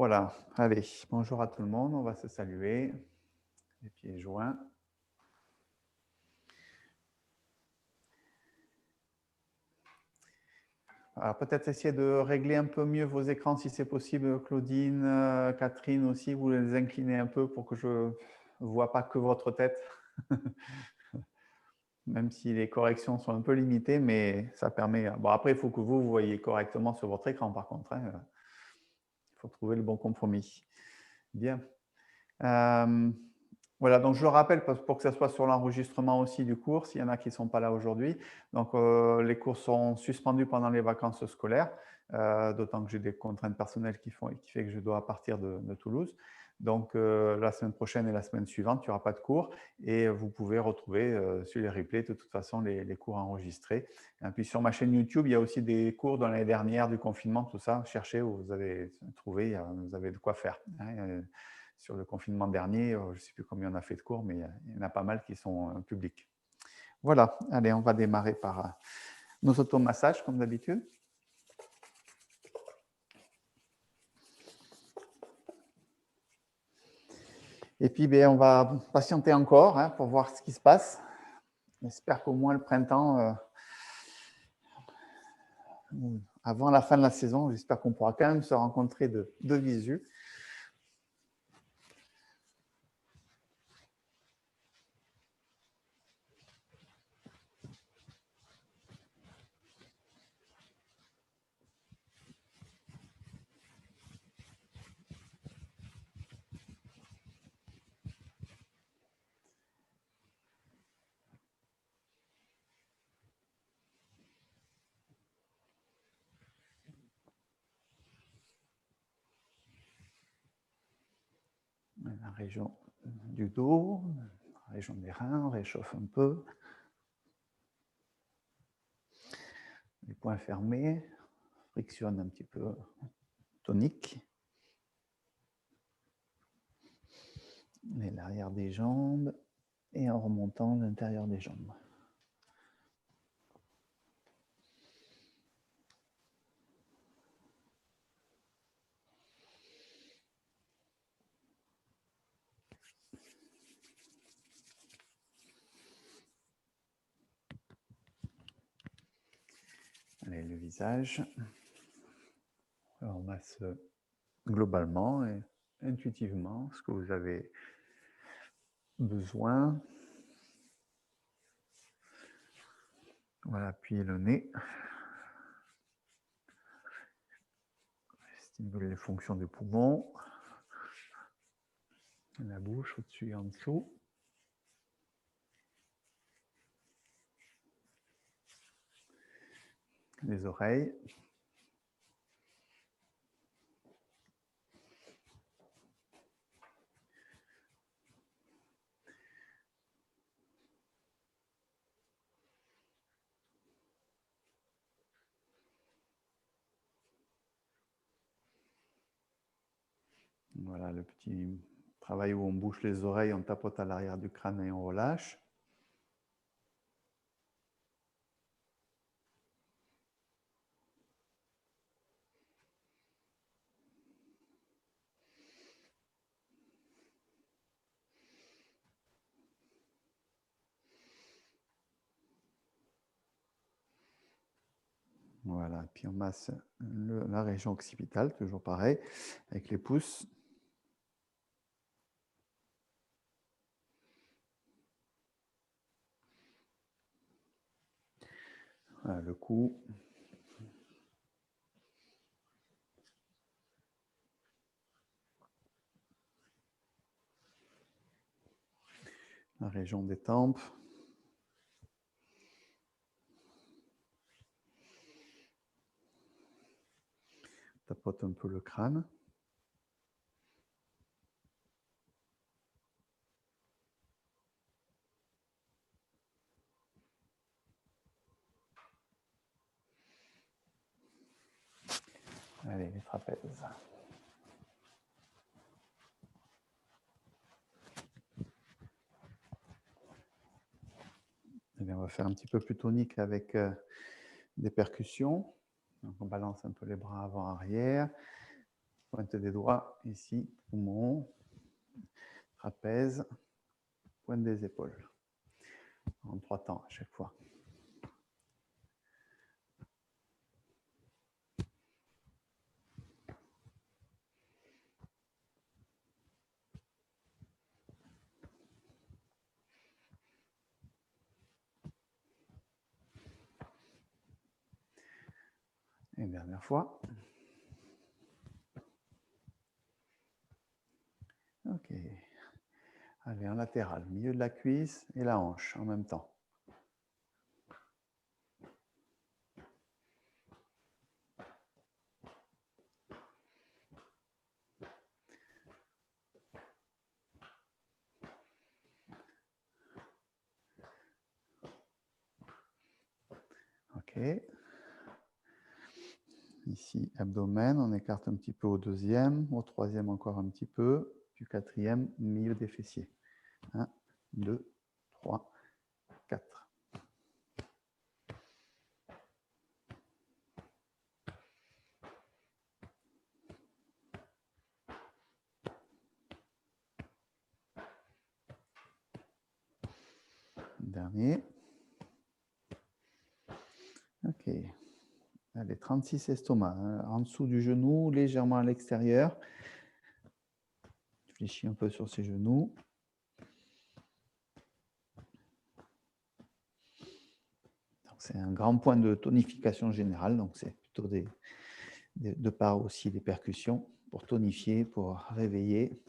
Voilà, allez, bonjour à tout le monde, on va se saluer, les pieds joints. Alors peut-être essayer de régler un peu mieux vos écrans si c'est possible, Claudine, Catherine aussi, vous les inclinez un peu pour que je ne vois pas que votre tête. Même si les corrections sont un peu limitées, mais ça permet. Bon, après, il faut que vous voyez correctement sur votre écran, par contre, hein. Il faut trouver le bon compromis. Bien. Voilà, donc je le rappelle pour que ça soit sur l'enregistrement aussi du cours, s'il y en a qui ne sont pas là aujourd'hui. Donc, les cours sont suspendus pendant les vacances scolaires, d'autant que j'ai des contraintes personnelles qui fait que je dois partir de Toulouse. Donc, la semaine prochaine et la semaine suivante, il n'y aura pas de cours et vous pouvez retrouver sur les replays de toute façon les cours enregistrés. Et puis sur ma chaîne YouTube, il y a aussi des cours dans l'année dernière du confinement, tout ça. Cherchez où vous avez trouvé, vous avez de quoi faire, hein. Sur le confinement dernier, je ne sais plus combien on a fait de cours, mais il y en a pas mal qui sont publics. Voilà, allez, on va démarrer par nos automassages, comme d'habitude. Et puis, on va patienter encore pour voir ce qui se passe. J'espère qu'au moins le printemps, avant la fin de la saison, j'espère qu'on pourra quand même se rencontrer de visu. La région du dos, la région des reins, on réchauffe un peu. Les poings fermés, frictionne un petit peu, tonique. Et l'arrière des jambes et en remontant l'intérieur des jambes. Allez, le visage. Alors, on masse globalement et intuitivement ce que vous avez besoin. Voilà, appuyez le nez. Stimuler les fonctions des poumons. La bouche au-dessus et en dessous. Les oreilles. Voilà le petit travail où on bouche les oreilles, on tapote à l'arrière du crâne et on relâche. Voilà, puis on masse la région occipitale, toujours pareil, avec les pouces. Voilà, le cou. La région des tempes. Tapote un peu le crâne. Allez, les trapèzes. Et bien, on va faire un petit peu plus tonique avec des percussions. Donc, on balance un peu les bras avant-arrière. Pointe des doigts, ici, poumon, trapèze, pointe des épaules. En 3 temps à chaque fois. Et une dernière fois. Ok. Allez, en latéral, milieu de la cuisse et la hanche en même temps. Ok. Ici, abdomen, on écarte un petit peu au deuxième, au troisième encore un petit peu, puis quatrième, milieu des fessiers. 1, 2, 3, 4. Dernier. Ok. Allez, 36 estomac, hein, en dessous du genou, légèrement à l'extérieur. Fléchis un peu sur ses genoux. C'est un grand point de tonification générale, donc c'est plutôt de part aussi des percussions pour tonifier, pour réveiller.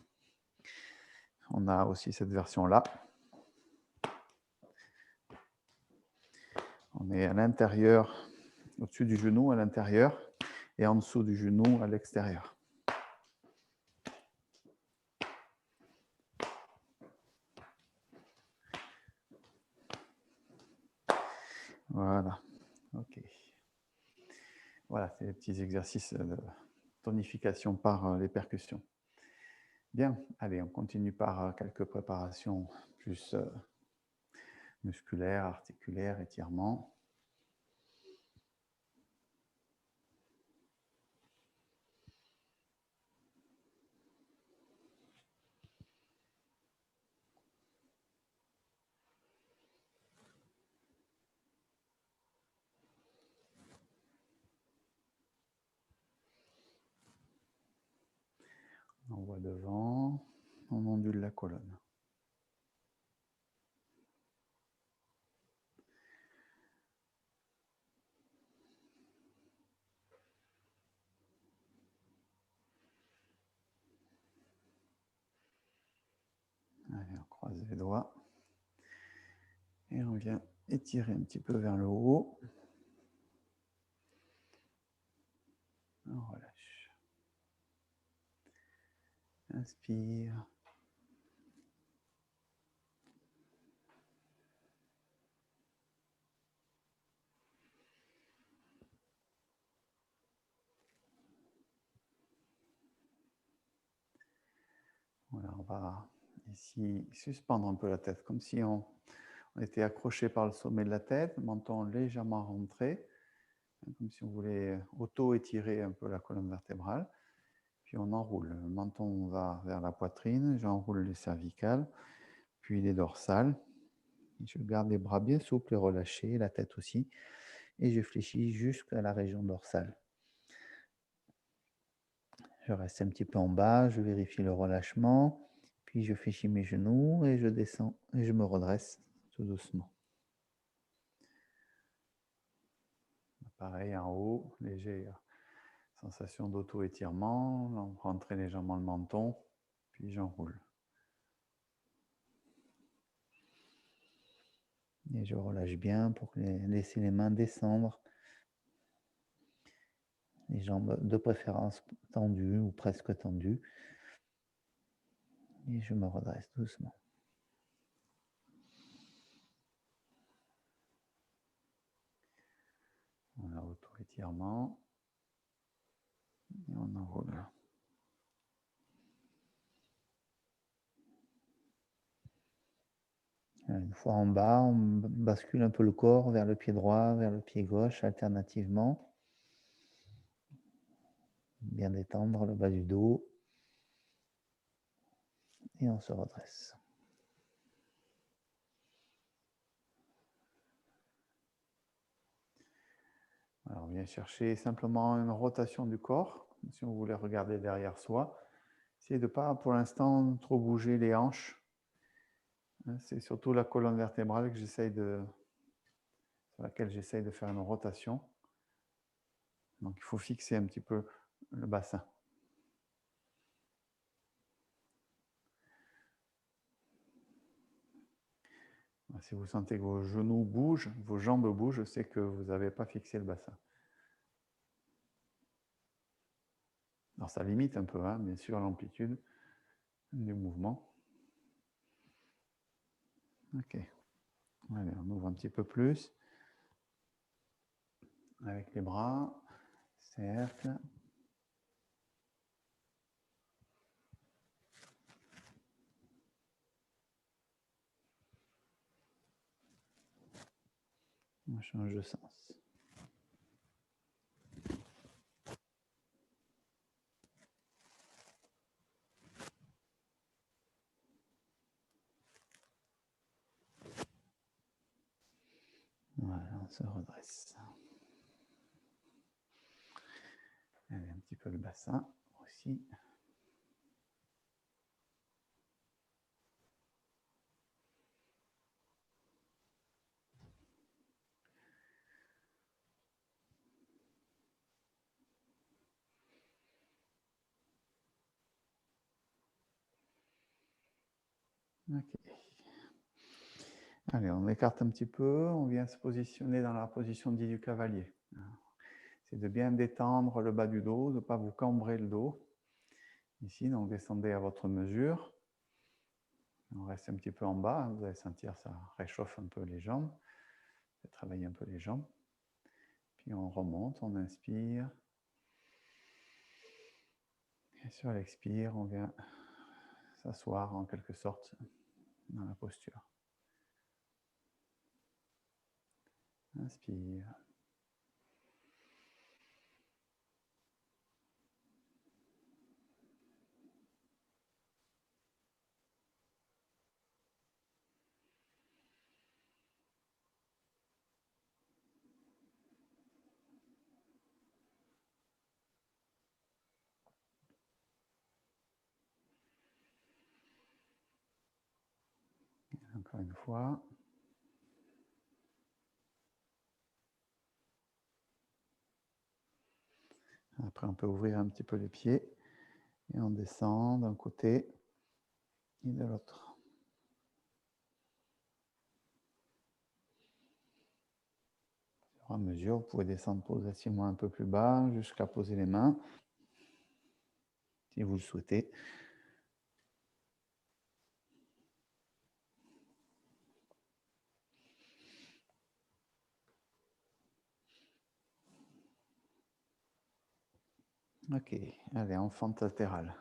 On a aussi cette version-là. On est à l'intérieur, au-dessus du genou à l'intérieur, et en dessous du genou à l'extérieur. Voilà, ok. Voilà, c'est les petits exercices de tonification par les percussions. Bien, allez, on continue par quelques préparations plus musculaires, articulaires, étirements. On voit devant, on ondule la colonne. Allez, on croise les doigts. Et on vient étirer un petit peu vers le haut. On relâche. Inspire. Voilà, on va ici suspendre un peu la tête, comme si on était accroché par le sommet de la tête, menton légèrement rentré, comme si on voulait auto-étirer un peu la colonne vertébrale. Puis on enroule. Le menton va vers la poitrine, j'enroule les cervicales, puis les dorsales. Je garde les bras bien souples et relâchés, la tête aussi, et je fléchis jusqu'à la région dorsale. Je reste un petit peu en bas, je vérifie le relâchement, puis je fléchis mes genoux et je descends et je me redresse tout doucement. Pareil en haut, léger sensation d'auto-étirement, rentrer légèrement le menton, puis j'enroule. Et je relâche bien pour laisser les mains descendre. Les jambes de préférence tendues ou presque tendues. Et je me redresse doucement. On a auto-étirement. Et on enroule. Une fois en bas, on bascule un peu le corps vers le pied droit, vers le pied gauche, alternativement. Bien détendre le bas du dos. Et on se redresse. Alors, on vient chercher simplement une rotation du corps. Si vous voulez regarder derrière soi, essayez de ne pas, pour l'instant, trop bouger les hanches. C'est surtout la colonne vertébrale que sur laquelle j'essaye de faire une rotation. Donc, il faut fixer un petit peu le bassin. Si vous sentez que vos genoux bougent, vos jambes bougent, c'est que vous n'avez pas fixé le bassin. Alors, ça limite un peu, bien sûr, l'amplitude du mouvement. Ok. Allez, on ouvre un petit peu plus. Avec les bras, cercle. On change de sens. Voilà, on se redresse. Allez, un petit peu le bassin aussi. Ok. Allez, on écarte un petit peu, on vient se positionner dans la position dite du cavalier. C'est de bien détendre le bas du dos, de ne pas vous cambrer le dos. Ici, donc descendez à votre mesure. On reste un petit peu en bas, vous allez sentir ça réchauffe un peu les jambes. Vous travaillez un peu les jambes. Puis on remonte, on inspire. Et sur l'expire, on vient s'asseoir en quelque sorte dans la posture. Inspire. Encore une fois. Après, on peut ouvrir un petit peu les pieds et on descend d'un côté et de l'autre. Au fur et à mesure, vous pouvez descendre progressivement un peu plus bas jusqu'à poser les mains, si vous le souhaitez. Ok, allez, en fente latérale.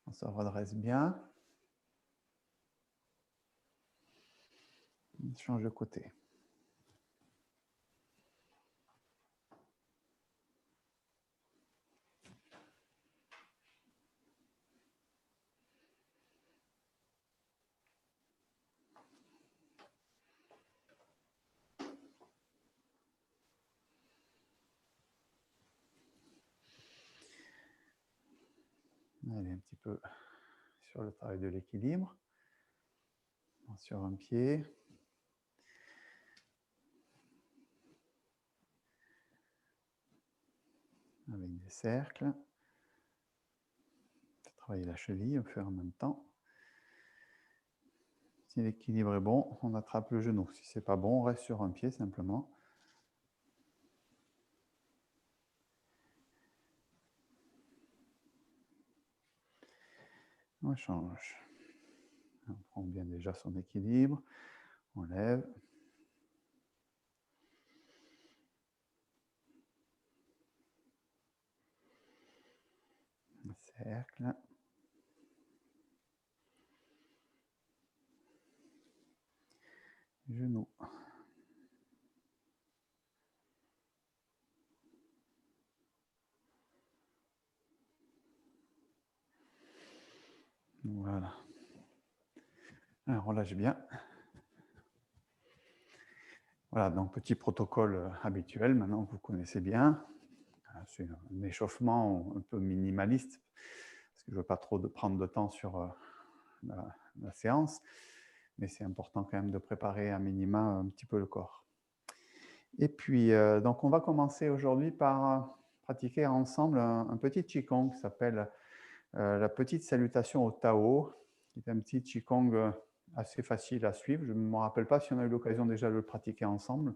On se redresse bien. On change de côté. Allez, un petit peu sur le travail de l'équilibre. Sur un pied. Avec des cercles. Travailler la cheville, on fait en même temps. Si l'équilibre est bon, on attrape le genou. Si c'est pas bon, on reste sur un pied simplement. On change. On prend bien déjà son équilibre. On lève. Un cercle. Genou. Voilà. Alors, on relâche bien. Voilà, donc petit protocole habituel maintenant que vous connaissez bien. C'est un échauffement un peu minimaliste, parce que je ne veux pas trop prendre de temps sur la séance, mais c'est important quand même de préparer à minima un petit peu le corps. Et puis, donc on va commencer aujourd'hui par pratiquer ensemble un petit Qigong qui s'appelle la petite salutation au Tao, qui est un petit Qigong assez facile à suivre. Je ne me rappelle pas si on a eu l'occasion déjà de le pratiquer ensemble.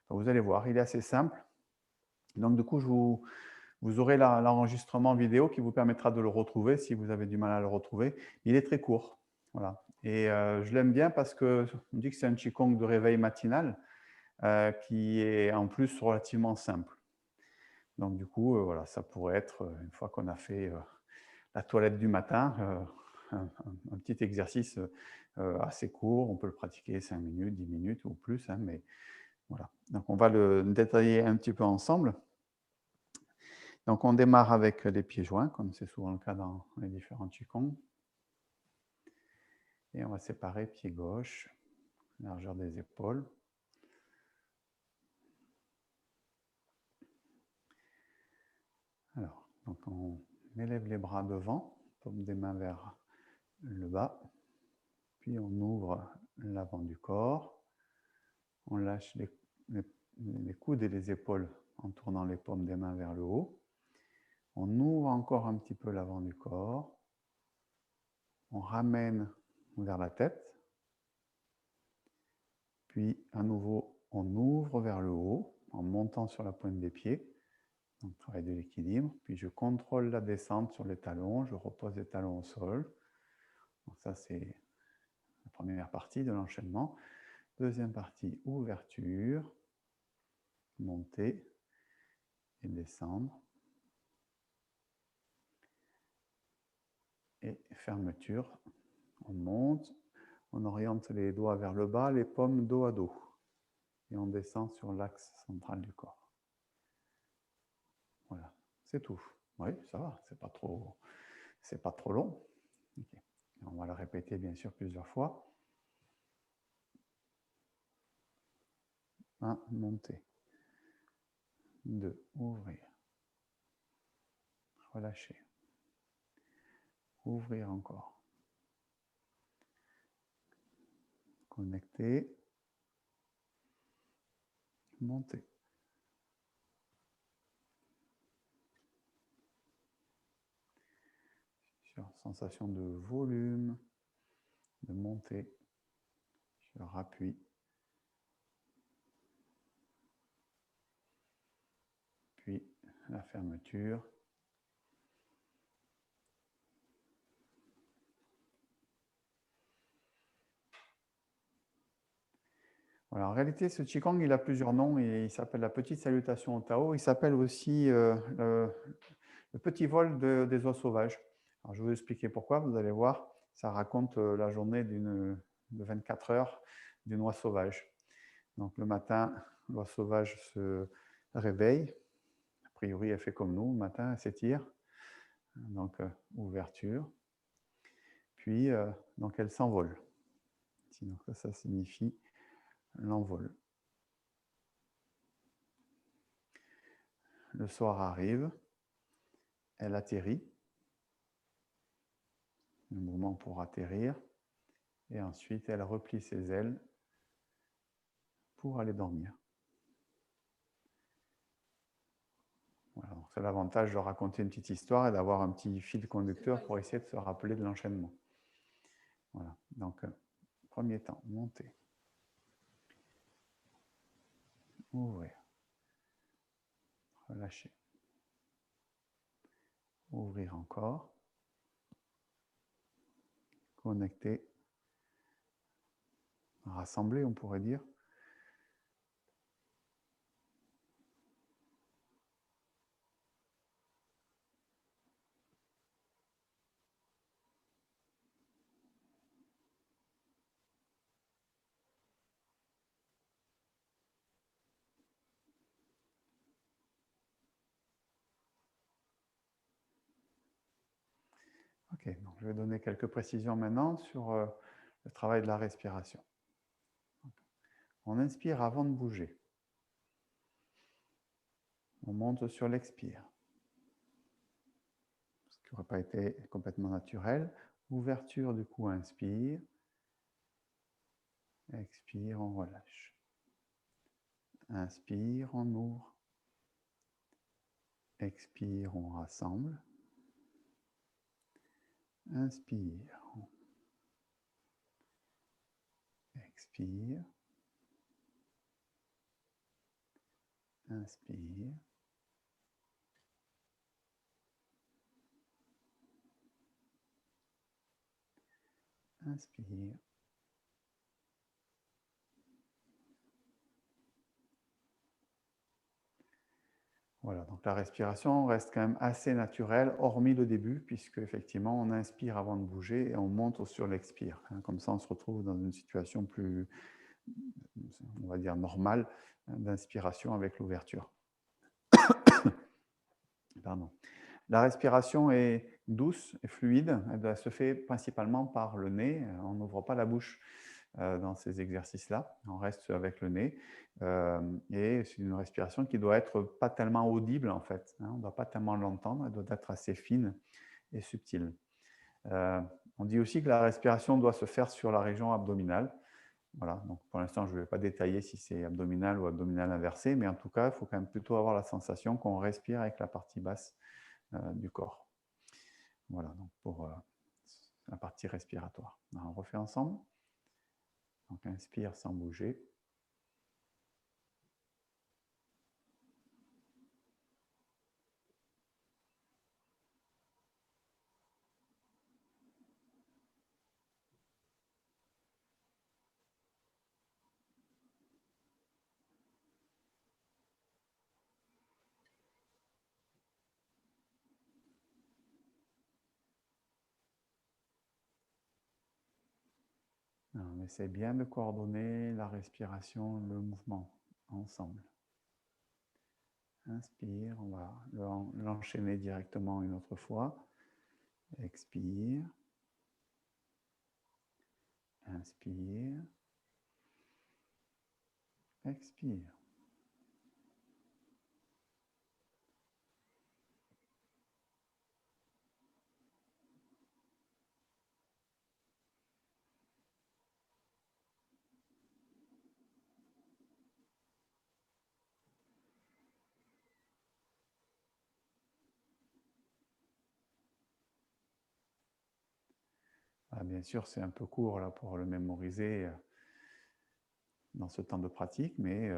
Donc, vous allez voir, il est assez simple. Donc du coup, vous aurez l'enregistrement vidéo qui vous permettra de le retrouver si vous avez du mal à le retrouver. Il est très court. Voilà. Et je l'aime bien parce qu'on dit que c'est un Qigong de réveil matinal qui est en plus relativement simple. Donc du coup, voilà, ça pourrait être, une fois qu'on a fait la toilette du matin, un petit exercice assez court. On peut le pratiquer 5 minutes, 10 minutes ou plus, hein, mais voilà. Donc on va le détailler un petit peu ensemble. Donc on démarre avec les pieds joints, comme c'est souvent le cas dans les différents Qigong. Et on va séparer pied gauche, largeur des épaules. Alors, donc on élève les bras devant, paume des mains vers le bas. Puis on ouvre l'avant du corps. On lâche les coudes et les épaules en tournant les paumes des mains vers le haut. On ouvre encore un petit peu l'avant du corps. On ramène vers la tête. Puis à nouveau, on ouvre vers le haut en montant sur la pointe des pieds. Donc travail de l'équilibre. Puis je contrôle la descente sur les talons. Je repose les talons au sol. Donc ça, c'est la première partie de l'enchaînement. Deuxième partie, ouverture, monter et descendre. Et fermeture. On monte, on oriente les doigts vers le bas, les paumes dos à dos. Et on descend sur l'axe central du corps. Voilà, c'est tout. Oui, ça va, c'est pas trop long. Okay. On va le répéter bien sûr plusieurs fois. 1, monter. 2, ouvrir. Relâcher. Ouvrir encore. Connecter. Monter. Sur sensation de volume, de montée, sur appui. Puis la fermeture. Voilà, en réalité, ce Qigong, il a plusieurs noms et il s'appelle la petite salutation au Tao. Il s'appelle aussi le petit vol des oies sauvages. Alors, je vais vous expliquer pourquoi, vous allez voir. Ça raconte la journée de 24 heures d'une oie sauvage. Donc le matin, l'oie sauvage se réveille. A priori, elle fait comme nous, le matin, elle s'étire. Donc ouverture. Puis, donc elle s'envole. Donc ça signifie l'envol. Le soir arrive, elle atterrit, le mouvement pour atterrir, et ensuite elle replie ses ailes pour aller dormir. Voilà, c'est l'avantage de raconter une petite histoire et d'avoir un petit fil conducteur pour essayer de se rappeler de l'enchaînement. Voilà, donc premier temps, monter, ouvrir, relâcher, ouvrir encore, connecter, rassembler, on pourrait dire. Ok, donc je vais donner quelques précisions maintenant sur le travail de la respiration. On inspire avant de bouger. On monte sur l'expire, ce qui n'aurait pas été complètement naturel. Ouverture du cou, inspire. Expire, on relâche. Inspire, on ouvre. Expire, on rassemble. Inspire. Expire. Inspire. Inspire. Voilà, donc la respiration reste quand même assez naturelle, hormis le début, puisque effectivement on inspire avant de bouger et on monte sur l'expire. Comme ça, on se retrouve dans une situation plus, on va dire, normale d'inspiration avec l'ouverture. Pardon. La respiration est douce et fluide. Elle se fait principalement par le nez. On n'ouvre pas la bouche dans ces exercices-là. On reste avec le nez. Et c'est une respiration qui doit être pas tellement audible, en fait. On ne doit pas tellement l'entendre. Elle doit être assez fine et subtile. On dit aussi que la respiration doit se faire sur la région abdominale. Voilà, donc pour l'instant, je ne vais pas détailler si c'est abdominal ou abdominal inversé, mais en tout cas, il faut quand même plutôt avoir la sensation qu'on respire avec la partie basse du corps. Voilà, donc pour la partie respiratoire. Alors, on refait ensemble. Donc inspire sans bouger. Alors, on essaie bien de coordonner la respiration, le mouvement ensemble. Inspire, on va l'enchaîner directement une autre fois. Expire. Inspire. Expire. Ah, bien sûr, c'est un peu court là, pour le mémoriser dans ce temps de pratique, mais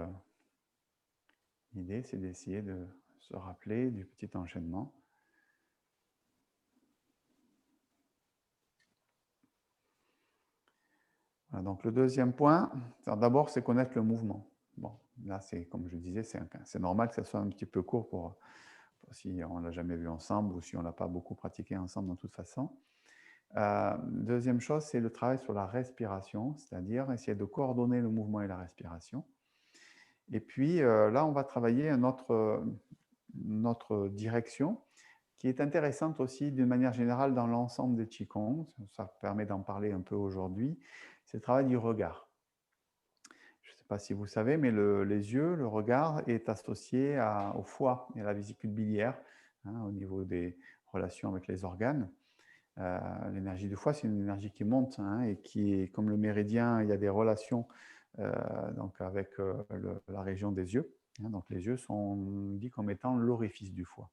l'idée, c'est d'essayer de se rappeler du petit enchaînement. Voilà, donc le deuxième point, d'abord, c'est connaître le mouvement. Bon, là, c'est comme je disais, c'est normal que ça soit un petit peu court pour si on ne l'a jamais vu ensemble ou si on ne l'a pas beaucoup pratiqué ensemble de toute façon. Deuxième chose, c'est le travail sur la respiration, c'est-à-dire essayer de coordonner le mouvement et la respiration. Et puis là, on va travailler notre direction qui est intéressante aussi d'une manière générale dans l'ensemble des Qigong. Ça permet d'en parler un peu aujourd'hui. C'est le travail du regard. Je ne sais pas si vous savez, mais les yeux, le regard est associé au foie et à la vésicule biliaire au niveau des relations avec les organes. L'énergie du foie, c'est une énergie qui monte et qui est comme le méridien, il y a des relations donc avec la région des yeux. Donc les yeux sont dits comme étant l'orifice du foie.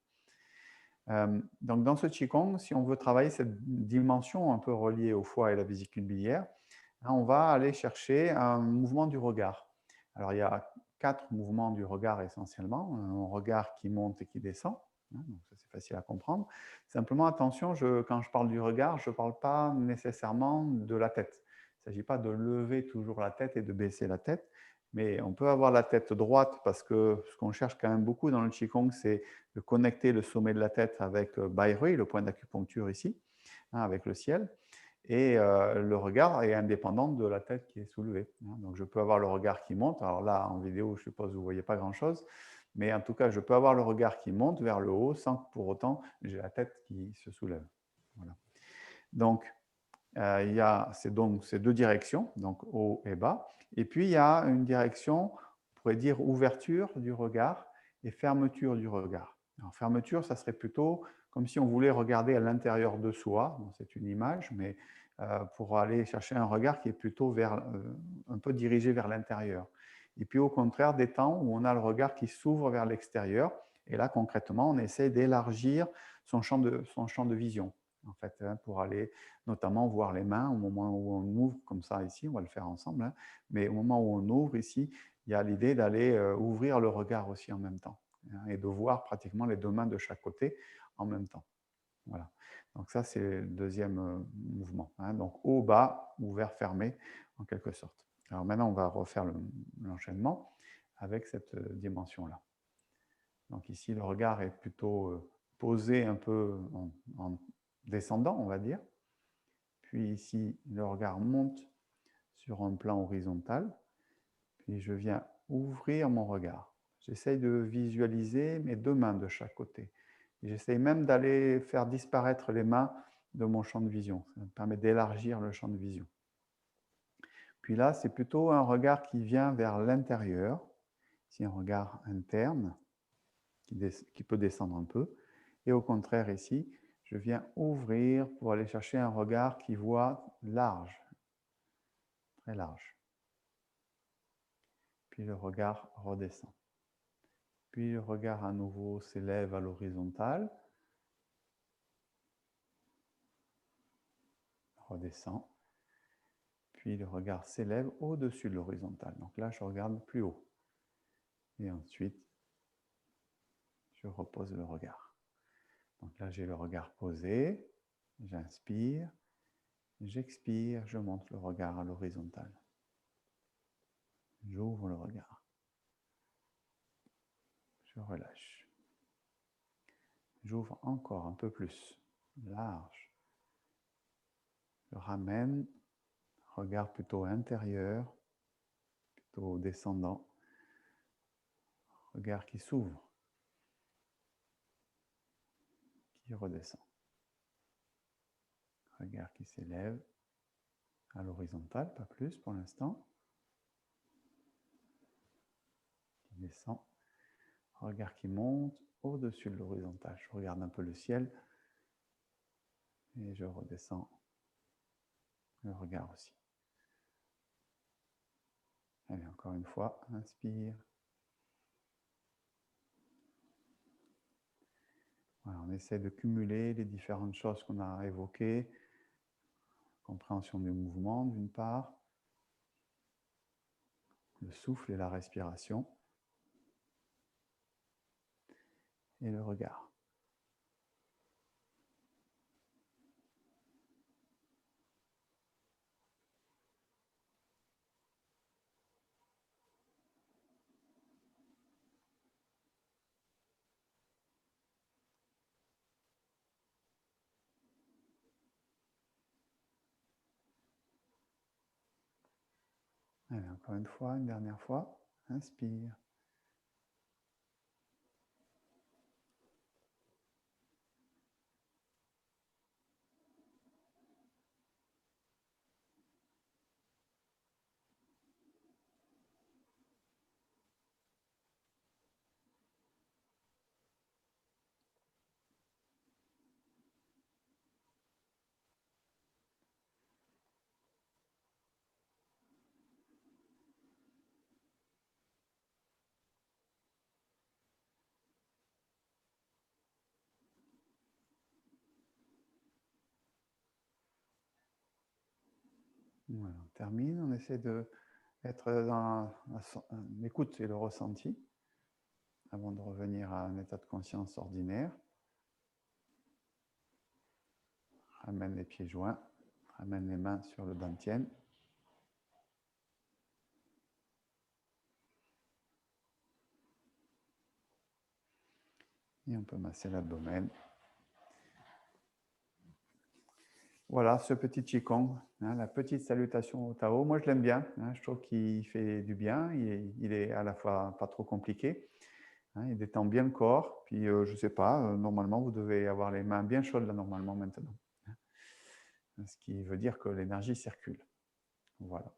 Donc dans ce Qigong, si on veut travailler cette dimension un peu reliée au foie et la vésicule biliaire, on va aller chercher un mouvement du regard. Alors il y a 4 mouvements du regard essentiellement, un regard qui monte et qui descend. Donc ça c'est facile à comprendre. Simplement attention, quand je parle du regard, je ne parle pas nécessairement de la tête. Il ne s'agit pas de lever toujours la tête et de baisser la tête, mais on peut avoir la tête droite parce que ce qu'on cherche quand même beaucoup dans le Qigong, c'est de connecter le sommet de la tête avec Bairui, le point d'acupuncture ici, avec le ciel. Et le regard est indépendant de la tête qui est soulevée. Donc je peux avoir le regard qui monte. Alors là, en vidéo, je suppose que vous ne voyez pas grand-chose. Mais en tout cas, je peux avoir le regard qui monte vers le haut sans que pour autant j'ai la tête qui se soulève. Voilà. Donc, il y a donc ces deux directions, donc haut et bas. Et puis, il y a une direction, on pourrait dire ouverture du regard et fermeture du regard. Alors, fermeture, ça serait plutôt comme si on voulait regarder à l'intérieur de soi. C'est une image, mais pour aller chercher un regard qui est plutôt un peu dirigé vers l'intérieur. Et puis, au contraire, des temps où on a le regard qui s'ouvre vers l'extérieur. Et là, concrètement, on essaie d'élargir son champ de vision, en fait, pour aller notamment voir les mains au moment où on ouvre, comme ça ici, on va le faire ensemble, hein, mais au moment où on ouvre ici, il y a l'idée d'aller ouvrir le regard aussi en même temps, hein, et de voir pratiquement les deux mains de chaque côté en même temps. Voilà. Donc ça, c'est le deuxième mouvement, hein. Donc haut, bas, ouvert, fermé, en quelque sorte. Alors maintenant, on va refaire l'enchaînement avec cette dimension-là. Donc ici, le regard est plutôt posé un peu en descendant, on va dire. Puis ici, le regard monte sur un plan horizontal. Puis je viens ouvrir mon regard. J'essaye de visualiser mes deux mains de chaque côté. J'essaye même d'aller faire disparaître les mains de mon champ de vision. Ça me permet d'élargir le champ de vision. Puis là, c'est plutôt un regard qui vient vers l'intérieur. C'est un regard interne qui peut descendre un peu. Et au contraire, ici, je viens ouvrir pour aller chercher un regard qui voit large, très large. Puis le regard redescend. Puis le regard à nouveau s'élève à l'horizontale, redescend. Puis le regard s'élève au-dessus de l'horizontale. Donc là, je regarde plus haut. Et ensuite, je repose le regard. Donc là, j'ai le regard posé. J'inspire. J'expire. Je monte le regard à l'horizontale. J'ouvre le regard. Je relâche. J'ouvre encore un peu plus, large. Je ramène, regard plutôt intérieur, plutôt descendant. Regard qui s'ouvre, qui redescend. Regard qui s'élève à l'horizontale, pas plus pour l'instant. Qui descend. Regard qui monte au-dessus de l'horizontale. Je regarde un peu le ciel et je redescends le regard aussi. Allez, encore une fois, inspire. Voilà, on essaie de cumuler les différentes choses qu'on a évoquées. Compréhension du mouvement, d'une part. Le souffle et la respiration. Et le regard. Allez, encore une fois, une dernière fois. Inspire. Voilà, on termine. On essaie d'être dans l'écoute et le ressenti avant de revenir à un état de conscience ordinaire. Ramène les pieds joints, ramène les mains sur le dantian. Et on peut masser l'abdomen. Voilà, ce petit Qigong, hein, la petite salutation au Tao. Moi, je l'aime bien. Hein, je trouve qu'il fait du bien. Il est à la fois pas trop compliqué. Hein, il détend bien le corps. Puis, je ne sais pas, normalement, vous devez avoir les mains bien chaudes là, normalement, maintenant. ce qui veut dire que l'énergie circule. Voilà.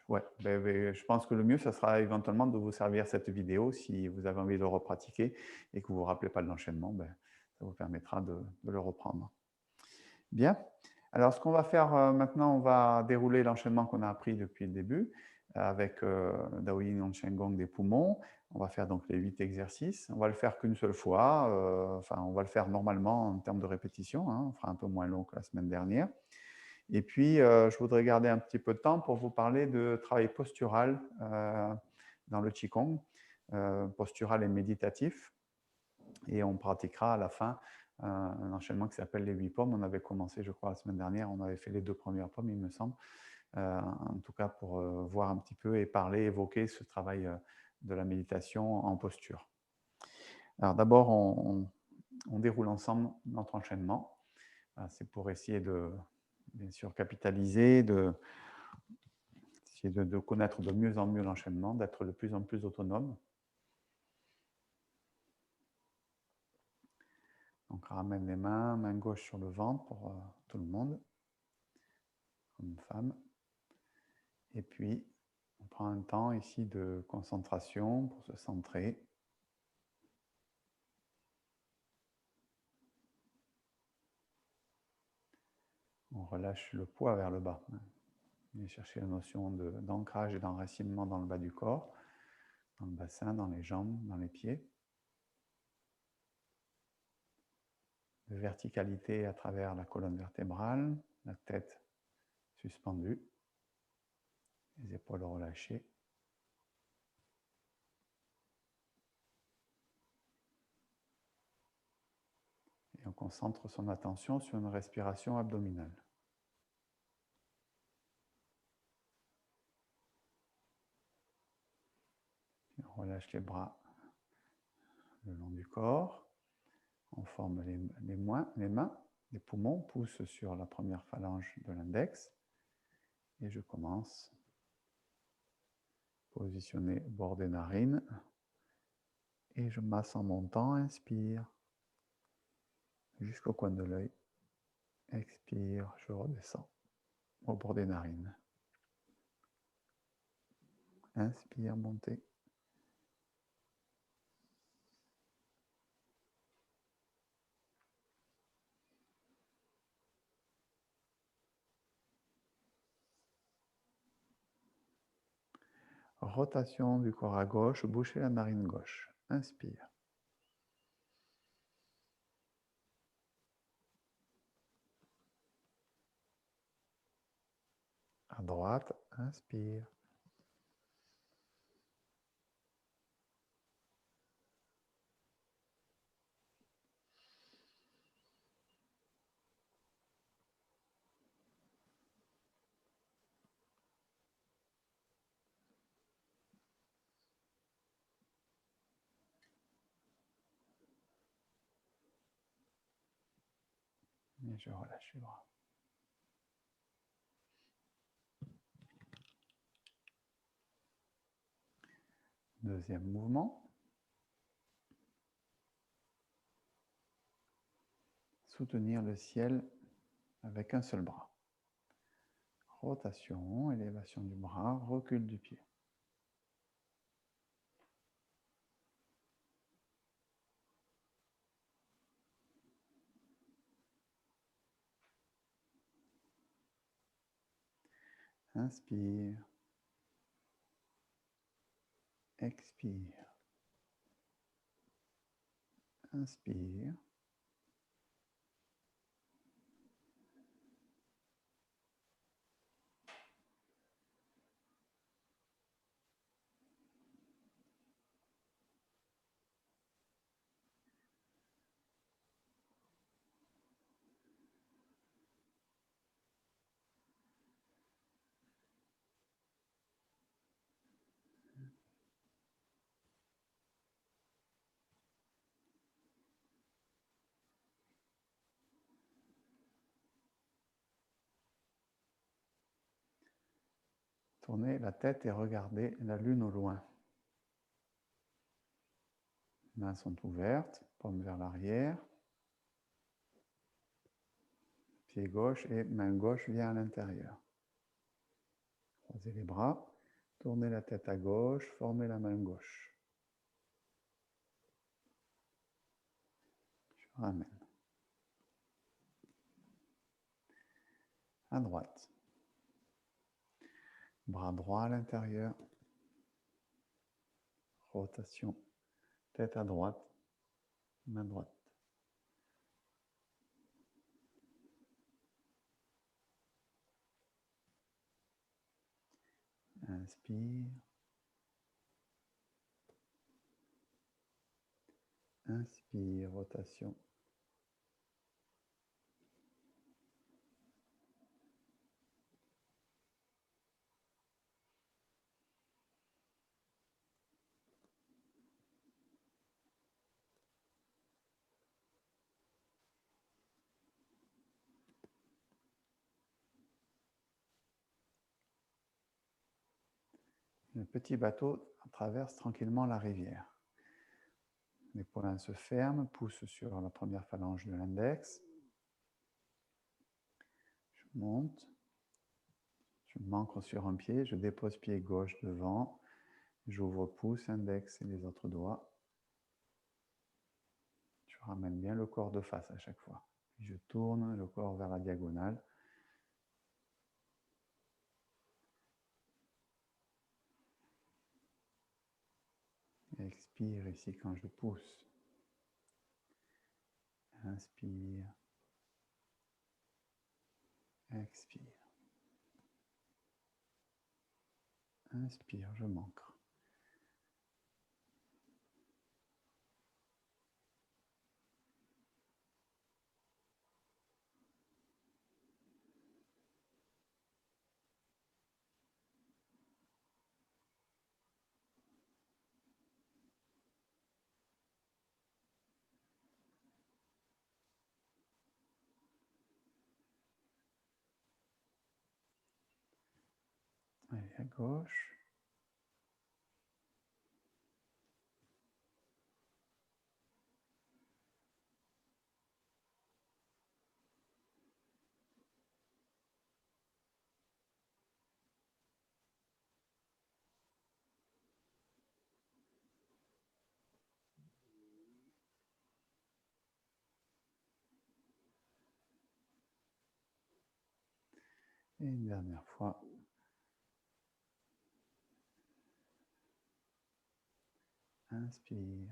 Ouais, je pense que le mieux, ça sera éventuellement de vous servir cette vidéo si vous avez envie de le repratiquer et que vous ne vous rappelez pas de l'enchaînement, ça vous permettra de le reprendre. Bien. Alors, ce qu'on va faire maintenant, on va dérouler l'enchaînement qu'on a appris depuis le début avec Dao Yin On Shen Gong des poumons. On va faire donc les 8 exercices. On va le faire qu'une seule fois. Enfin, on va le faire normalement en termes de répétition. Hein, on fera un peu moins long que la semaine dernière. Et puis, je voudrais garder un petit peu de temps pour vous parler de travail postural dans le Qigong, postural et méditatif. Et on pratiquera à la fin un enchaînement qui s'appelle les 8 pommes. On avait commencé, je crois, la semaine dernière. On avait fait les 2 premières pommes, il me semble. En tout cas, pour voir un petit peu et parler, évoquer ce travail de la méditation en posture. Alors d'abord, on déroule ensemble notre enchaînement. C'est pour essayer de, bien sûr, capitaliser, essayer de connaître de mieux en mieux l'enchaînement, d'être de plus en plus autonome. Donc, ramène les mains, main gauche sur le ventre pour tout le monde, homme, femme. Et puis, on prend un temps ici de concentration pour se centrer. On relâche le poids vers le bas. On chercher la notion d'ancrage et d'enracinement dans le bas du corps, dans le bassin, dans les jambes, dans les pieds. De verticalité à travers la colonne vertébrale, la tête suspendue, les épaules relâchées. Et on concentre son attention sur une respiration abdominale. Et on relâche les bras le long du corps. On forme les mains, les poumons poussent sur la première phalange de l'index. Et je commence. Positionner au bord des narines. Et je masse en montant, inspire. Jusqu'au coin de l'œil. Expire, je redescends au bord des narines. Inspire, montez. Rotation du corps à gauche, bouchez la narine gauche. Inspire. À droite, inspire. Et je relâche les bras. Deuxième mouvement. Soutenir le ciel avec un seul bras. Rotation, élévation du bras, recul du pied. Inspire. Expire. Inspire. Tournez la tête et regardez la lune au loin. Les mains sont ouvertes, paumes vers l'arrière. pied gauche et main gauche vient à l'intérieur. Croisez les bras, tournez la tête à gauche, formez la main gauche. Je ramène. À droite. Bras droit à l'intérieur. Rotation. Tête à droite. Main droite. Inspire. Inspire, rotation. Le petit bateau traverse tranquillement la rivière. Les poings se ferment, poussent sur la première phalange de l'index. Je monte. Je m'ancre sur un pied, je dépose pied gauche devant. J'ouvre pouce, index et les autres doigts. Je ramène bien le corps de face à chaque fois. Puis je tourne le corps vers la diagonale. Expire ici quand je pousse. Inspire. Expire. Inspire, je m'ancre. Allez, à gauche. Et une dernière fois. Inspire.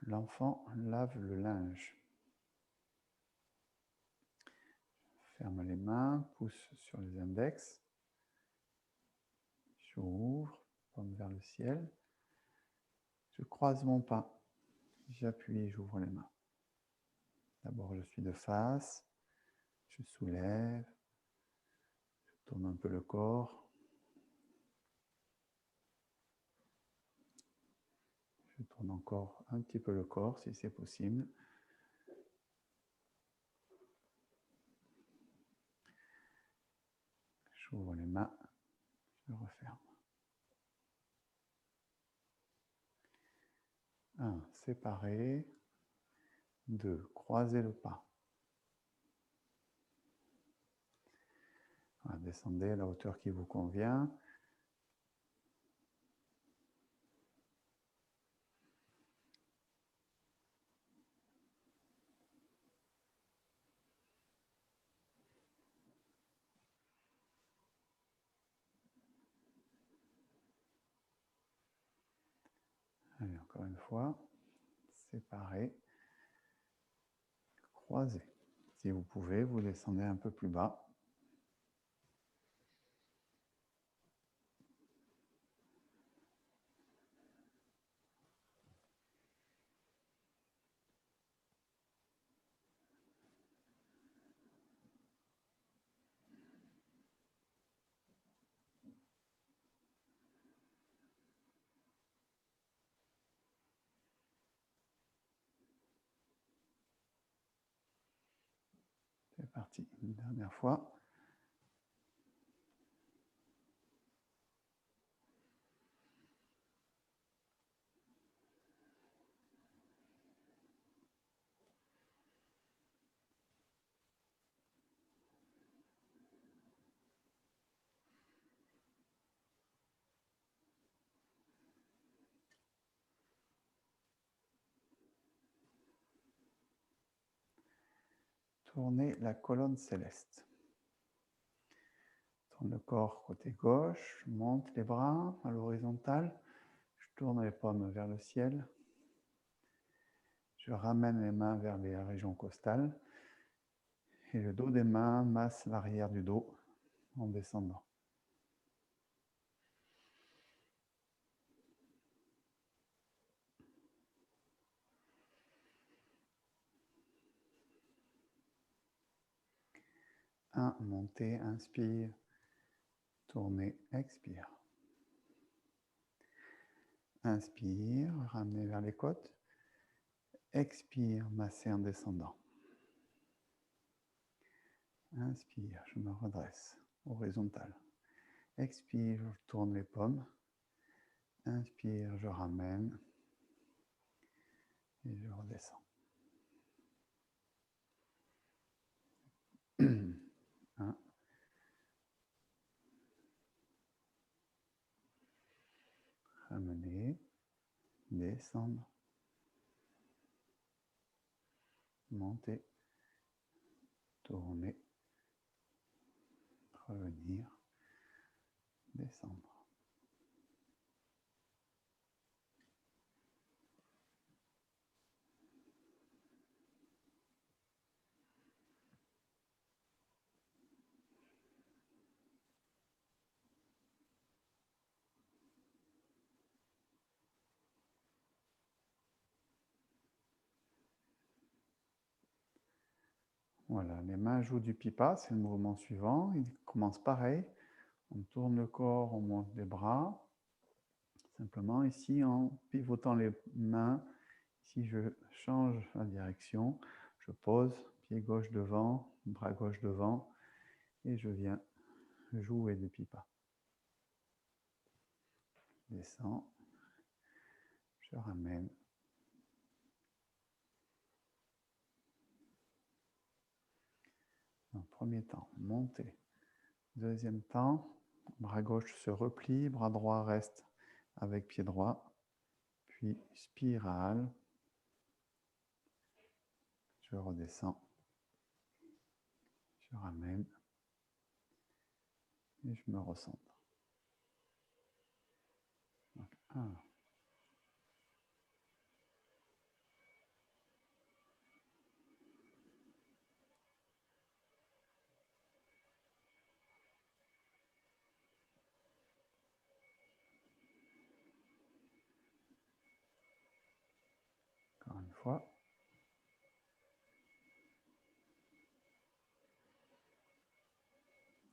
L'enfant lave le linge. Ferme les mains, pousse sur les index. J'ouvre, paume vers le ciel. Je croise mon pas. J'appuie, j'ouvre les mains. D'abord, je suis de face. Je soulève. Je tourne un peu le corps. Je tourne encore un petit peu le corps si c'est possible. J'ouvre les mains. Je referme. 1. Séparer. 2. Croiser le pas. Voilà, descendez à la hauteur qui vous convient. Allez, encore une fois. Séparer. Croiser. Si vous pouvez, vous descendez un peu plus bas. parti une dernière fois. Tournez la colonne céleste. Tourne le corps côté gauche, je monte les bras à l'horizontale, je tourne les paumes vers le ciel, je ramène les mains vers les régions costales et le dos des mains masse l'arrière du dos en descendant. Montez, inspire, tournez, expire. Inspire, ramenez vers les côtes. Expire, masser en descendant. Inspire, je me redresse, horizontal. Expire, je tourne les paumes. Inspire, je ramène. Et je redescends. 1. Ramener, descendre, monter, tourner, revenir, descendre. Voilà, les mains jouent du pipa, c'est le mouvement suivant. Il commence pareil. On tourne le corps, on monte les bras. Simplement ici, en pivotant les mains, si je change la direction, je pose, pied gauche devant, bras gauche devant, et je viens jouer du pipa. Je descends, je ramène. Dans le premier temps, monter. Deuxième temps, bras gauche se replie, bras droit reste avec pied droit, puis spirale. Je redescends, je ramène et je me recentre. Donc, 1. Encore une fois.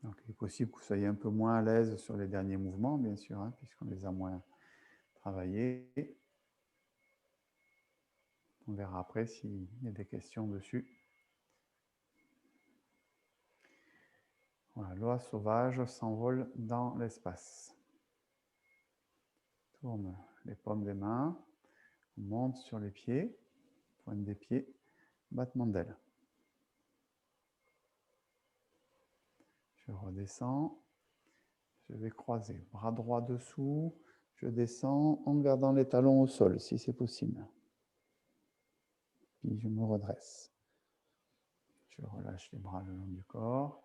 Donc, il est possible que vous soyez un peu moins à l'aise sur les derniers mouvements, bien sûr, hein, puisqu'on les a moins travaillés. On verra après s'il y a des questions dessus. Voilà, l'oie sauvage s'envole dans l'espace. Tourne les paumes des mains, on monte sur les pieds, pointe des pieds, battement d'aile. Je redescends, je vais croiser, bras droit dessous, je descends en gardant les talons au sol si c'est possible. Puis je me redresse. Je relâche les bras le long du corps.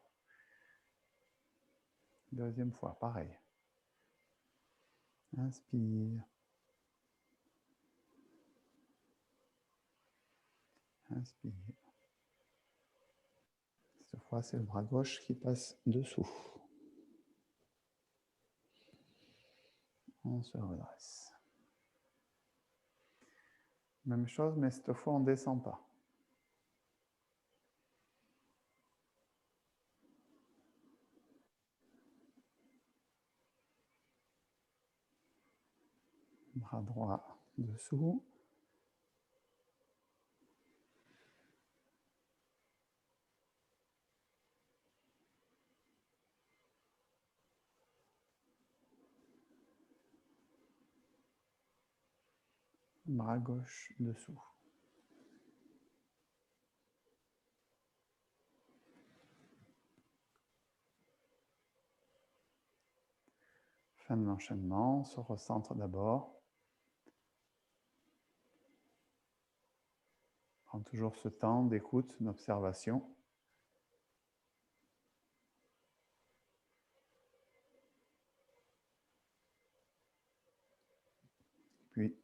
Deuxième fois, pareil. Inspire. Inspire. Cette fois, c'est le bras gauche qui passe dessous. On se redresse. Même chose, mais cette fois, on ne descend pas. Bras droit dessous. Bras gauche dessous. Fin de l'enchaînement, on se recentre d'abord. Prends toujours ce temps d'écoute, d'observation. Puis,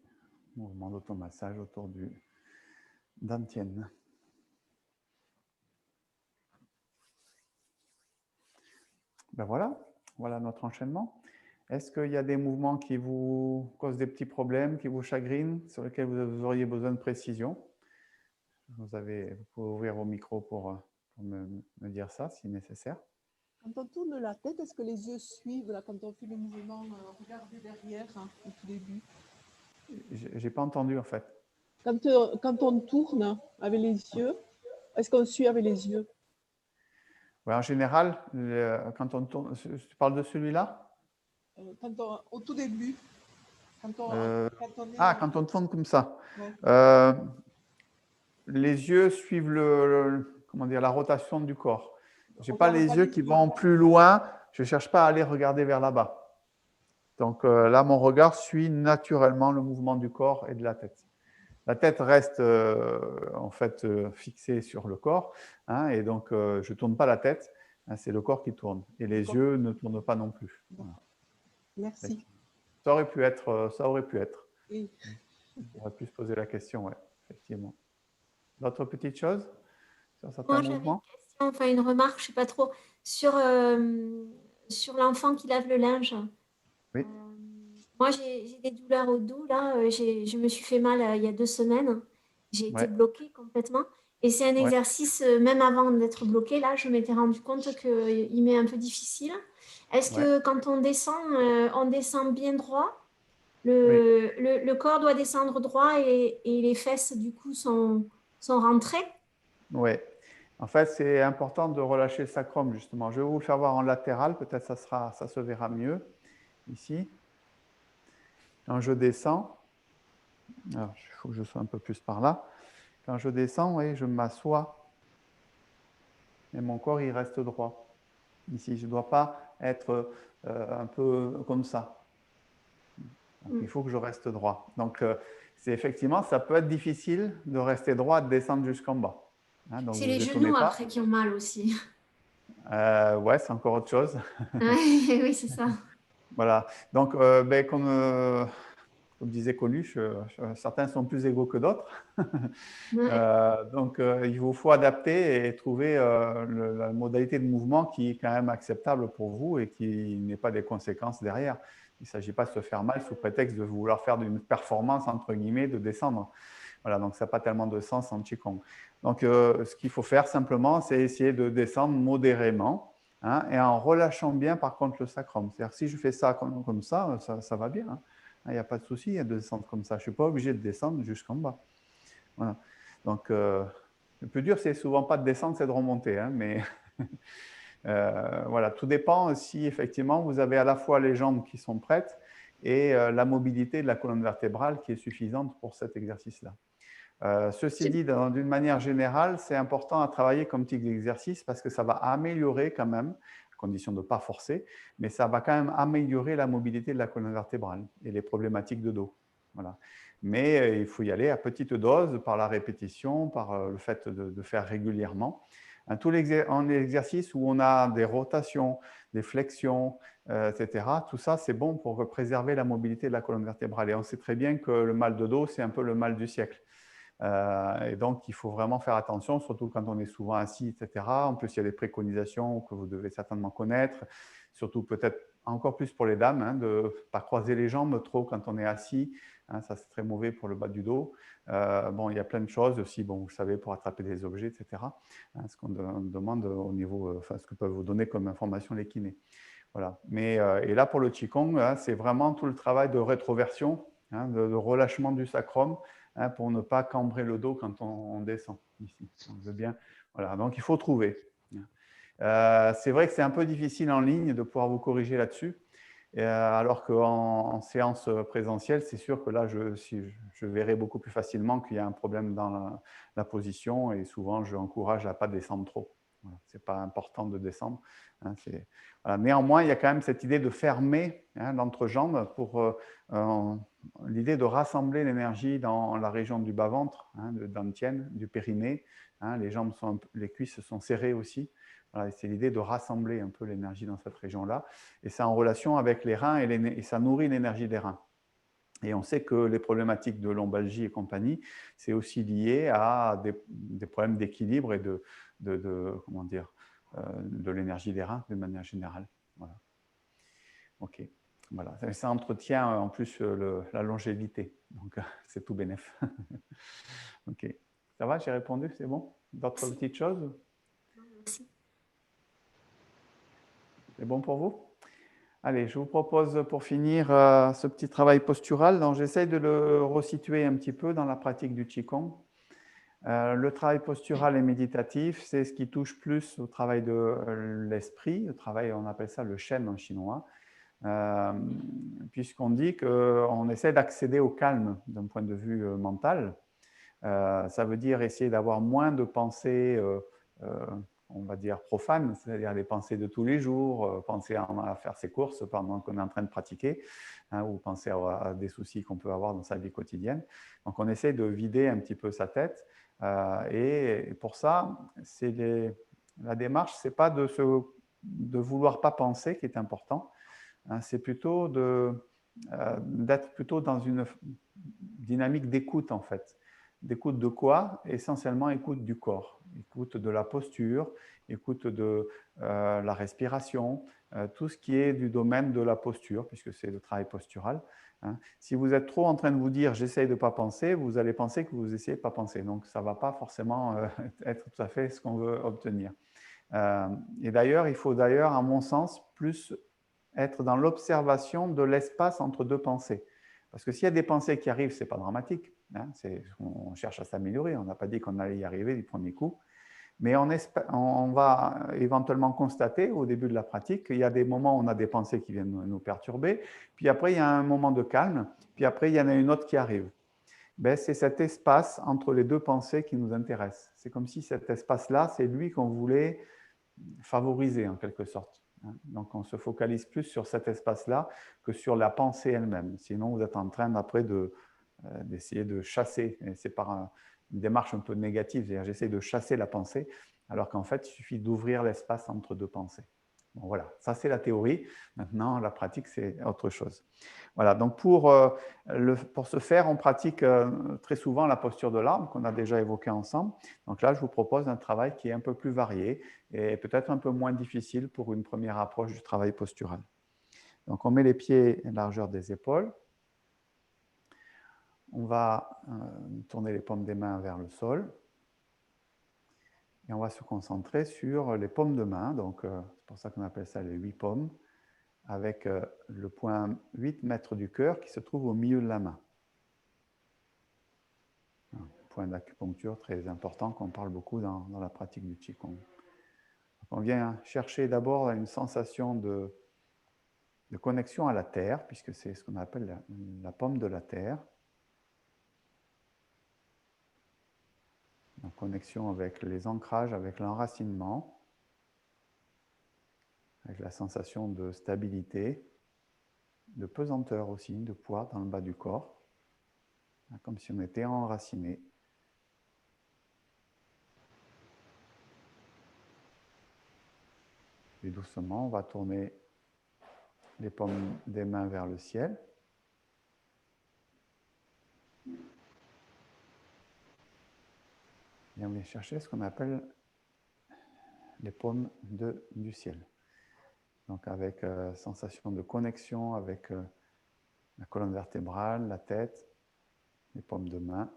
mouvement d'automassage autour du dantian. Ben voilà, voilà notre enchaînement. Est-ce qu'il y a des mouvements qui vous causent des petits problèmes, qui vous chagrinent, sur lesquels vous auriez besoin de précision? Vous pouvez ouvrir vos micros pour me dire ça, si nécessaire. Quand on tourne la tête, est-ce que les yeux suivent là, quand on fait le mouvement regarder derrière au tout début? J'ai pas entendu en fait. Quand on tourne avec les yeux, est-ce qu'on suit avec les yeux? Ouais, en général, quand on tourne, tu parles de celui-là? Au tout début, quand on est quand on tourne comme ça. ouais. Les yeux suivent comment dire, la rotation du corps. Je n'ai pas regarde les pas yeux les qui yeux. vont plus loin. Je ne cherche pas à aller regarder vers là-bas. Donc là, mon regard suit naturellement le mouvement du corps et de la tête. La tête reste en fait fixée sur le corps, hein, et donc je ne tourne pas la tête. Hein, c'est le corps qui tourne. Et les yeux ne tournent pas non plus. Voilà. Merci. Ça aurait pu être. Oui. On aurait pu se poser la question, ouais, effectivement. D'autres petites choses sur certains Moi, j'avais une mouvements? question, enfin une remarque, je ne sais pas trop, sur l'enfant qui lave le linge. Oui. Moi, j'ai des douleurs au dos, là. Je me suis fait mal il y a 2 semaines. J'ai été Ouais. bloquée complètement. Et c'est un Ouais. exercice, même avant d'être bloquée, là, je m'étais rendu compte qu'il m'est un peu difficile. Est-ce que quand on descend bien droit? Le corps doit descendre droit et les fesses, du coup, sont rentrées? Oui. En fait, c'est important de relâcher le sacrum, justement. Je vais vous le faire voir en latéral, peut-être ça se verra mieux ici. Quand je descends, alors, il faut que je sois un peu plus par là. Quand je descends, oui, je m'assois et mon corps, il reste droit. Ici, je ne dois pas être un peu comme ça. Donc, il faut que je reste droit. Donc, effectivement, ça peut être difficile de rester droit, de descendre jusqu'en bas. Hein, donc C'est vous les étonnez genoux pas. après qui ont mal aussi. Ouais, c'est encore autre chose. Oui, c'est ça. Voilà. Donc, comme disait Coluche, certains sont plus égaux que d'autres. Ouais. Donc, il vous faut adapter et trouver la modalité de mouvement qui est quand même acceptable pour vous et qui n'ait pas des conséquences derrière. Il ne s'agit pas de se faire mal sous prétexte de vouloir faire une performance, entre guillemets, de descendre. Voilà, donc ça n'a pas tellement de sens en Qigong. Donc, ce qu'il faut faire simplement, c'est essayer de descendre modérément, hein, et en relâchant bien, par contre, le sacrum. C'est-à-dire que si je fais ça comme ça, ça va bien. Hein. Il n'y a pas de souci de descendre comme ça. Je ne suis pas obligé de descendre jusqu'en bas. Voilà. Donc, le plus dur, c'est souvent pas de descendre, c'est de remonter. Hein, mais voilà, tout dépend si effectivement vous avez à la fois les jambes qui sont prêtes et la mobilité de la colonne vertébrale qui est suffisante pour cet exercice-là. Ceci dit, d'une manière générale, c'est important à travailler comme type d'exercice parce que ça va améliorer quand même, à condition de ne pas forcer, mais ça va quand même améliorer la mobilité de la colonne vertébrale et les problématiques de dos. Voilà. Mais il faut y aller à petite dose par la répétition, par le fait de faire régulièrement. Tout exercice où on a des rotations, des flexions, etc., tout ça, c'est bon pour préserver la mobilité de la colonne vertébrale. Et on sait très bien que le mal de dos, c'est un peu le mal du siècle. Et donc, il faut vraiment faire attention, surtout quand on est souvent assis, etc. En plus, il y a des préconisations que vous devez certainement connaître, surtout peut-être encore plus pour les dames, hein, de ne pas croiser les jambes trop quand on est assis. Hein, ça, c'est très mauvais pour le bas du dos. Bon, il y a plein de choses aussi, bon, vous savez, pour attraper des objets, etc. Hein, ce qu'on demande au niveau, enfin, ce que peuvent vous donner comme information les kinés. Voilà. Mais, et là, pour le Qigong, hein, c'est vraiment tout le travail de rétroversion, hein, de relâchement du sacrum, hein, pour ne pas cambrer le dos quand on descend ici. On veut bien. Voilà. Donc, il faut trouver. C'est vrai que c'est un peu difficile en ligne de pouvoir vous corriger là-dessus. alors qu'en séance présentielle, c'est sûr que là, je verrai beaucoup plus facilement qu'il y a un problème dans la position et souvent, je encourage à ne pas descendre trop. Voilà, ce n'est pas important de descendre. Hein, voilà. Néanmoins, il y a quand même cette idée de fermer l'entrejambe pour l'idée de rassembler l'énergie dans la région du bas-ventre, de dantienne, du périnée. Les jambes les cuisses sont serrées aussi. Voilà, c'est l'idée de rassembler un peu l'énergie dans cette région-là. Et c'est en relation avec les reins et ça nourrit l'énergie des reins. Et on sait que les problématiques de lombalgie et compagnie, c'est aussi lié à des problèmes d'équilibre et comment dire, de l'énergie des reins de manière générale. Voilà. OK. Voilà. Ça entretient en plus la longévité. Donc, c'est tout bénef. OK. Ça va, j'ai répondu, c'est bon? D'autres petites choses? Merci. C'est bon pour vous? Allez, je vous propose pour finir ce petit travail postural. Donc, j'essaie de le resituer un petit peu dans la pratique du Qigong. Le travail postural et méditatif, c'est ce qui touche plus au travail de l'esprit. Le travail, on appelle ça le Shen en chinois, puisqu'on dit qu'on essaie d'accéder au calme d'un point de vue mental. Ça veut dire essayer d'avoir moins de pensées on va dire profanes, c'est-à-dire les pensées de tous les jours, penser à faire ses courses pendant qu'on est en train de pratiquer, ou penser à des soucis qu'on peut avoir dans sa vie quotidienne. Donc on essaie de vider un petit peu sa tête, et pour ça, la démarche, ce n'est pas de vouloir pas penser qui est important, c'est plutôt d'être plutôt dans une dynamique d'écoute en fait. D'écoute de quoi? Essentiellement écoute du corps, écoute de la posture, écoute de la respiration, tout ce qui est du domaine de la posture, puisque c'est le travail postural. Si vous êtes trop en train de vous dire « j'essaye de ne pas penser », vous allez penser que vous essayez de ne pas penser. Donc, ça ne va pas forcément être tout à fait ce qu'on veut obtenir. Et d'ailleurs, il faut à mon sens, plus être dans l'observation de l'espace entre deux pensées. Parce que s'il y a des pensées qui arrivent, ce n'est pas dramatique. On cherche à s'améliorer. On n'a pas dit qu'on allait y arriver du premier coup. Mais on va éventuellement constater au début de la pratique qu'il y a des moments où on a des pensées qui viennent nous perturber. Puis après, il y a un moment de calme. Puis après, il y en a une autre qui arrive. C'est cet espace entre les deux pensées qui nous intéresse. C'est comme si cet espace-là, c'est lui qu'on voulait favoriser en quelque sorte. Donc, on se focalise plus sur cet espace-là que sur la pensée elle-même. Sinon, vous êtes en train après d'essayer de chasser. C'est par une démarche un peu négative, c'est-à-dire j'essaie de chasser la pensée, alors qu'en fait, il suffit d'ouvrir l'espace entre deux pensées. Bon, voilà, ça c'est la théorie. Maintenant, la pratique, c'est autre chose. Voilà, donc pour ce faire, on pratique très souvent la posture de l'arbre qu'on a déjà évoquée ensemble. Donc là, je vous propose un travail qui est un peu plus varié et peut-être un peu moins difficile pour une première approche du travail postural. Donc on met les pieds à la largeur des épaules. On va tourner les paumes des mains vers le sol. Et on va se concentrer sur les paumes de main. Donc c'est pour ça qu'on appelle ça les 8 paumes, avec le point 8 mètres du cœur qui se trouve au milieu de la main. Un point d'acupuncture très important qu'on parle beaucoup dans la pratique du Qigong. Donc on vient chercher d'abord une sensation de connexion à la terre, puisque c'est ce qu'on appelle la paume de la terre. En connexion avec les ancrages, avec l'enracinement, avec la sensation de stabilité, de pesanteur aussi, de poids dans le bas du corps, comme si on était enraciné. Et doucement, on va tourner les paumes des mains vers le ciel. Et on vient chercher ce qu'on appelle les paumes du ciel. Donc avec sensation de connexion avec la colonne vertébrale, la tête, les paumes de main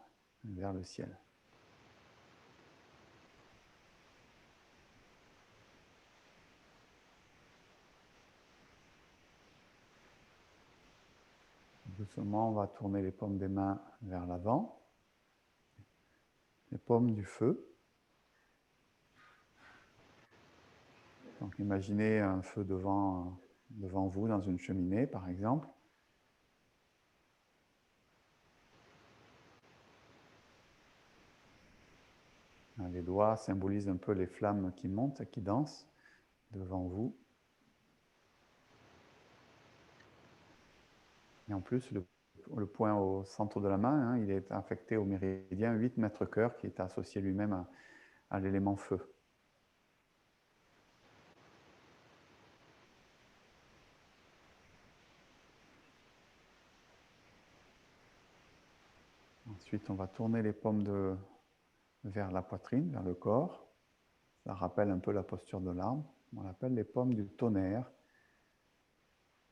vers le ciel. Doucement, on va tourner les paumes des mains vers l'avant, les paumes du feu. Donc imaginez un feu devant devant vous dans une cheminée, par exemple. Les doigts symbolisent un peu les flammes qui montent, qui dansent devant vous. Et en plus, le point au centre de la main, il est affecté au méridien 8 mètres cœur qui est associé lui-même à l'élément feu. Ensuite, on va tourner les paumes vers la poitrine, vers le corps. Ça rappelle un peu la posture de l'arbre. On l'appelle les paumes du tonnerre.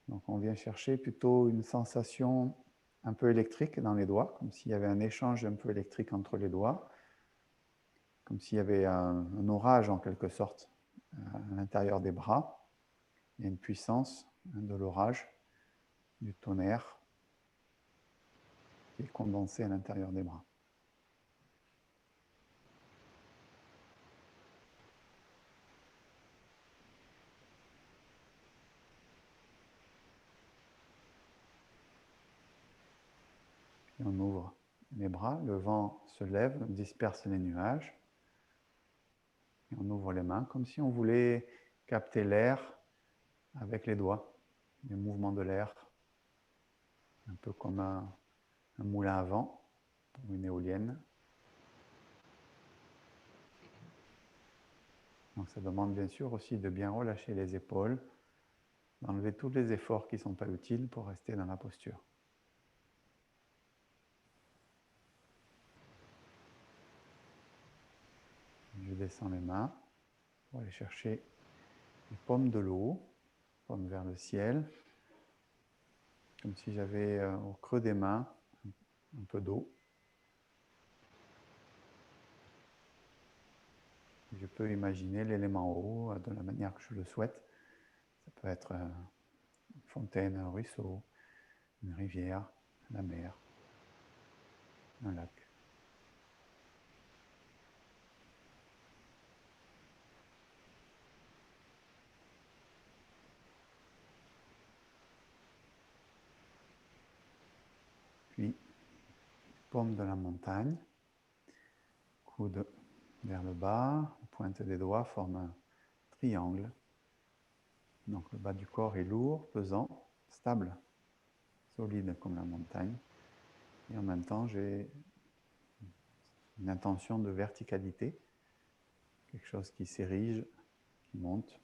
Donc, on vient chercher plutôt une sensation un peu électrique dans les doigts, comme s'il y avait un échange un peu électrique entre les doigts, comme s'il y avait un orage en quelque sorte à l'intérieur des bras. Il y a une puissance de l'orage, du tonnerre, qui est condensé à l'intérieur des bras. Et on ouvre les bras, le vent se lève, disperse les nuages. Et on ouvre les mains comme si on voulait capter l'air avec les doigts, les mouvements de l'air, un peu comme un moulin à vent ou une éolienne. Donc ça demande bien sûr aussi de bien relâcher les épaules, d'enlever tous les efforts qui ne sont pas utiles pour rester dans la posture. Je descends les mains pour aller chercher les paumes de l'eau, paumes vers le ciel, comme si j'avais au creux des mains un peu d'eau. Je peux imaginer l'élément eau de la manière que je le souhaite. Ça peut être une fontaine, un ruisseau, une rivière, la mer, un lac. Puis, paume de la montagne, coude vers le bas, la pointe des doigts forme un triangle. Donc le bas du corps est lourd, pesant, stable, solide comme la montagne. Et en même temps, j'ai une intention de verticalité, quelque chose qui s'érige, qui monte.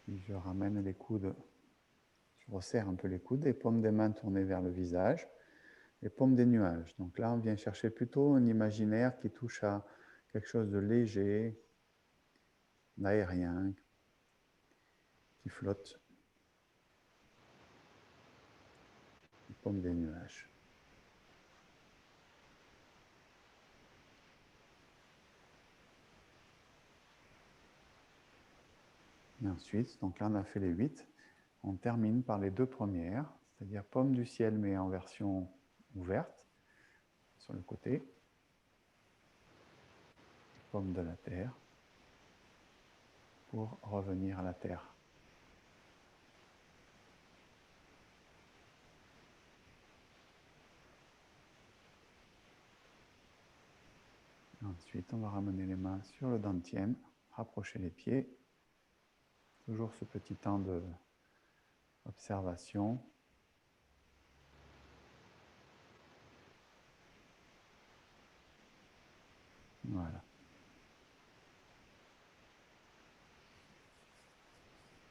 Puis je ramène les coudes, je resserre un peu les coudes, les paumes des mains tournées vers le visage, les paumes des nuages. Donc là, on vient chercher plutôt un imaginaire qui touche à quelque chose de léger, d'aérien, qui flotte. Les paumes des nuages. Et ensuite, donc là on a fait les 8, on termine par les deux premières, c'est-à-dire paume du ciel mais en version ouverte, sur le côté, paume de la terre, pour revenir à la terre. Ensuite, on va ramener les mains sur le dantième, rapprocher les pieds, toujours ce petit temps d'observation. Voilà.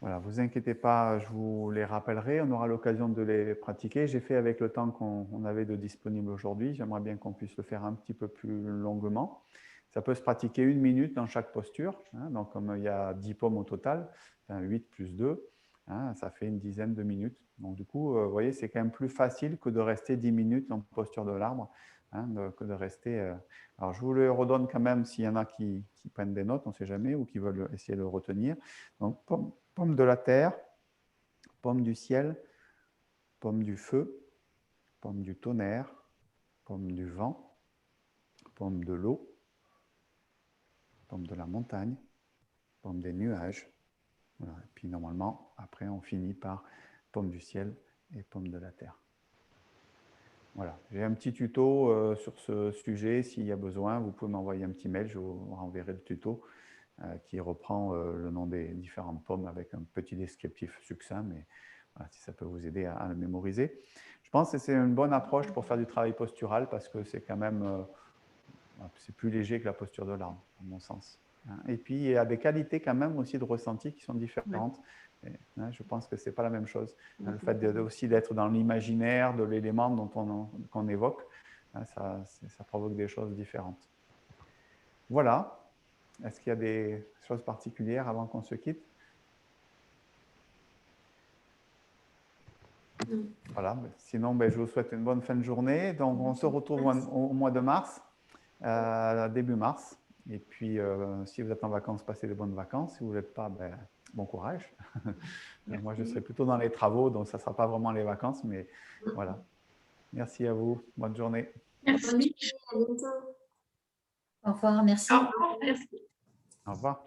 Voilà, vous inquiétez pas, je vous les rappellerai, on aura l'occasion de les pratiquer. J'ai fait avec le temps qu'on avait de disponible aujourd'hui. J'aimerais bien qu'on puisse le faire un petit peu plus longuement. Ça peut se pratiquer 1 minute dans chaque posture. Donc, comme il y a 10 paumes au total, 8 plus 2, ça fait une dizaine de minutes. Donc, du coup, vous voyez, c'est quand même plus facile que de rester 10 minutes en posture de l'arbre, que de rester... Alors, je vous le redonne quand même s'il y en a qui prennent des notes, on ne sait jamais, ou qui veulent essayer de le retenir. Donc, paume de la terre, paume du ciel, paume du feu, pomme du tonnerre, pomme du vent, pomme de l'eau, pomme de la montagne, pomme des nuages. Voilà. Et puis normalement, après, on finit par pomme du ciel et pomme de la terre. Voilà. J'ai un petit tuto sur ce sujet. S'il y a besoin, vous pouvez m'envoyer un petit mail. Je vous renverrai le tuto qui reprend le nom des différentes pommes avec un petit descriptif succinct. Mais voilà, si ça peut vous aider à le mémoriser. Je pense que c'est une bonne approche pour faire du travail postural parce que c'est quand même c'est plus léger que la posture de l'arbre, à mon sens. Et puis, il y a des qualités quand même aussi de ressenti qui sont différentes. Et, je pense que ce n'est pas la même chose. Le fait aussi d'être dans l'imaginaire de l'élément qu'on évoque, ça provoque des choses différentes. Voilà. Est-ce qu'il y a des choses particulières avant qu'on se quitte? Voilà. Sinon, je vous souhaite une bonne fin de journée. Donc, on se retrouve au mois de mars. Début mars. Et puis, si vous êtes en vacances, passez de bonnes vacances. Si vous ne l'êtes pas, bon courage. Moi, je serai plutôt dans les travaux, donc ça ne sera pas vraiment les vacances, mais voilà. Merci à vous. Bonne journée. Merci. À bientôt. Au revoir, merci. Au revoir.